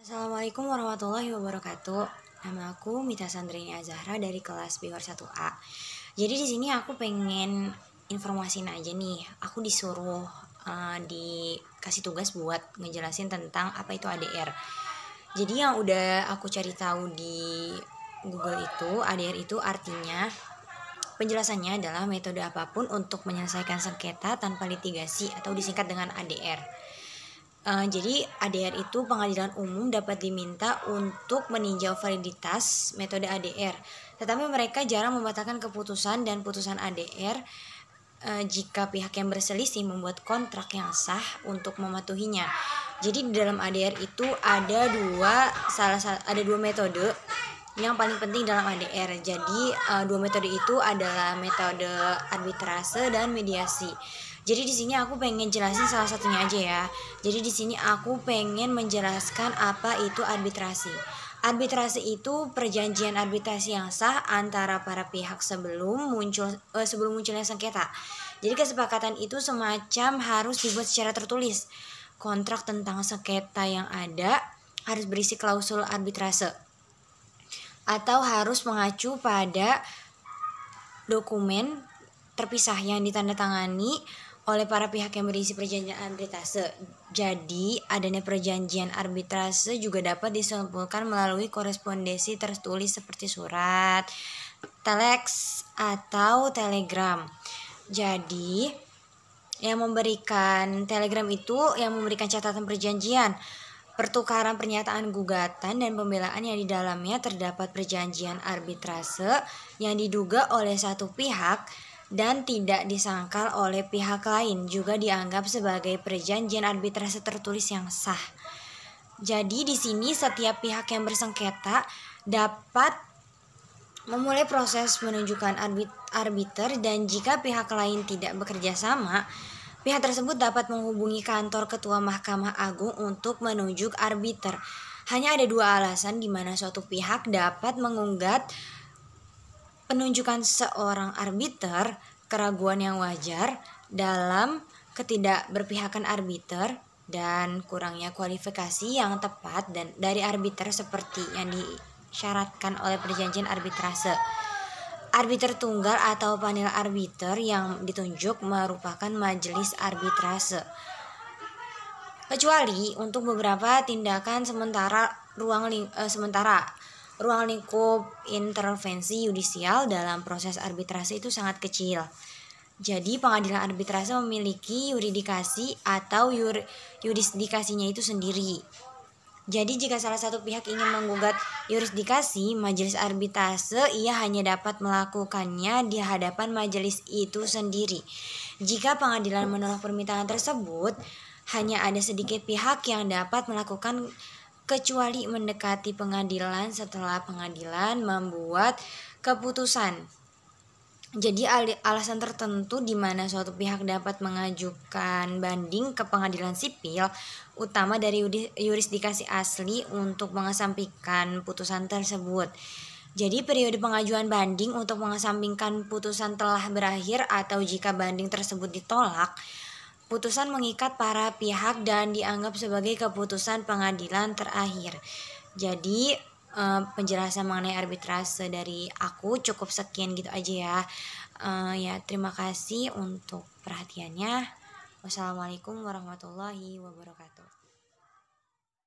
Assalamualaikum warahmatullahi wabarakatuh. Nama aku Mita Sandrini Azahra dari kelas Bihor 1A. Jadi di sini aku pengen informasin aja nih. Aku disuruh dikasih tugas buat ngejelasin tentang apa itu ADR. Jadi yang udah aku cari tahu di Google itu, ADR itu artinya penjelasannya adalah metode apapun untuk menyelesaikan sengketa tanpa litigasi atau disingkat dengan ADR. Jadi ADR itu pengadilan umum dapat diminta untuk meninjau validitas metode ADR, tetapi mereka jarang membatalkan keputusan dan putusan ADR jika pihak yang berselisih membuat kontrak yang sah untuk mematuhinya. Jadi di dalam ADR itu ada dua metode yang paling penting dalam ADR. Jadi dua metode itu adalah metode arbitrase dan mediasi. Jadi di sini aku pengen jelasin salah satunya aja ya. Jadi di sini aku pengen menjelaskan apa itu arbitrasi. Arbitrase itu perjanjian arbitrasi yang sah antara para pihak sebelum munculnya sengketa. Jadi kesepakatan itu semacam harus dibuat secara tertulis. Kontrak tentang sengketa yang ada harus berisi klausul arbitrase atau harus mengacu pada dokumen terpisah yang ditandatangani oleh para pihak yang berisi perjanjian arbitrase. Jadi, adanya perjanjian arbitrase juga dapat disimpulkan melalui korespondensi tertulis seperti surat, telex, atau telegram. Jadi, yang memberikan telegram itu yang memberikan catatan perjanjian, pertukaran pernyataan gugatan dan pembelaan yang di dalamnya terdapat perjanjian arbitrase yang diduga oleh satu pihak dan tidak disangkal oleh pihak lain juga dianggap sebagai perjanjian arbitrase tertulis yang sah. Jadi di sini setiap pihak yang bersengketa dapat memulai proses menunjukkan arbiter dan jika pihak lain tidak bekerja sama, pihak tersebut dapat menghubungi kantor ketua Mahkamah Agung untuk menunjuk arbiter. Hanya ada dua alasan di mana suatu pihak dapat menggugat penunjukan seorang arbiter: keraguan yang wajar dalam ketidakberpihakan arbiter dan kurangnya kualifikasi yang tepat dan dari arbiter seperti yang disyaratkan oleh perjanjian arbitrase. Arbiter tunggal atau panel arbiter yang ditunjuk merupakan majelis arbitrase. Kecuali untuk beberapa tindakan ruang lingkup intervensi yudisial dalam proses arbitrase itu sangat kecil. Jadi pengadilan arbitrase memiliki yurisdikasi atau yurisdikasinya itu sendiri. Jadi jika salah satu pihak ingin menggugat yurisdikasi majelis arbitrase, ia hanya dapat melakukannya di hadapan majelis itu sendiri. Jika pengadilan menolak permintaan tersebut, hanya ada sedikit pihak yang dapat melakukan kecuali mendekati pengadilan setelah pengadilan membuat keputusan. Jadi alasan tertentu di mana suatu pihak dapat mengajukan banding ke pengadilan sipil, utama dari yurisdikasi asli untuk mengesampingkan putusan tersebut. Jadi periode pengajuan banding untuk mengesampingkan putusan telah berakhir atau jika banding tersebut ditolak, putusan mengikat para pihak dan dianggap sebagai keputusan pengadilan terakhir. Jadi penjelasan mengenai arbitrase dari aku cukup sekian gitu aja ya. Ya terima kasih untuk perhatiannya. Wassalamualaikum warahmatullahi wabarakatuh.